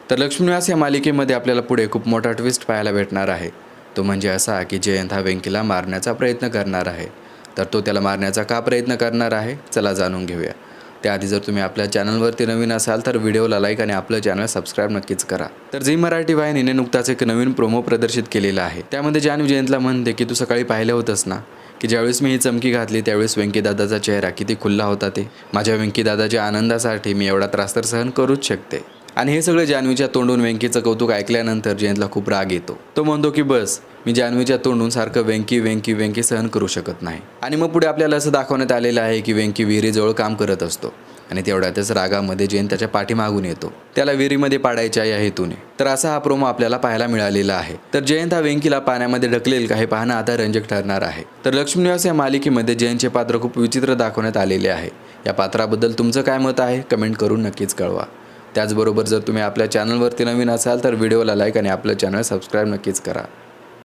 तर लक्ष्मीनिवास या मालिकेमध्ये आपल्याला पुढे खूप मोठा ट्विस्ट पाहायला भेटणार आहे। तो म्हणजे असा की जयंत हा वेंकीला मारण्याचा प्रयत्न करणार आहे। तर तो त्याला मारण्याचा का प्रयत्न करणार आहे, चला जाणून घेऊया। त्याआधी जर तुम्ही आपल्या चॅनलवरती नवीन असाल तर व्हिडिओला लाईक आणि आपलं चॅनल सबस्क्राईब नक्कीच करा। तर झी मराठी वाहिनीने नुकताच एक नवीन प्रोमो प्रदर्शित केलेला आहे। त्यामध्ये जान्हवी जयंतला म्हणते की तू सकाळी पाहिलं होतंस ना की ज्यावेळेस मी ही चमकी घातली त्यावेळेस वेंकी दादाचा चेहरा किती खुल्ला होता ते। माझ्या वेंकी दादाच्या आनंदासाठी मी एवढा त्रास तर सहन करूच शकते। आणि हे सगळे जान्हवीच्या तोंडून वेंकीचं कौतुक ऐकल्यानंतर जयंतला खूप राग येतो। तो म्हणतो की बस, मी जान्हवीच्या तोंडून सारखं वेंकी वेंकी वेंकी सहन करू शकत नाही। आणि मग पुढे आपल्याला असं दाखवण्यात आलेलं आहे की वेंकी विहिरीजवळ काम करत असतो आणि तेवढ्यातच रागामध्ये जयंत त्याच्या पाठीमागून येतो, त्याला विहिरीमध्ये पाडायच्या या हेतूने। तर असा हा प्रोमो आपल्याला पाहायला मिळालेला आहे। तर जयंत हा वेंकीला पाण्यामध्ये ढकलेल का हे पाहणं आता रंजक ठरणार आहे। तर लक्ष्मीनिवास या मालिकेमध्ये जयंतचे पात्र खूप विचित्र दाखवण्यात आलेले आहे। या पात्राबद्दल तुमचं काय मत आहे कमेंट करून नक्कीच कळवा। त्याचबरोबर जर तुम्ही आपल्या चॅनलवरती नवीन असाल तर व्हिडिओला लाईक आणि आपलं चॅनल सबस्क्राईब नक्कीच करा।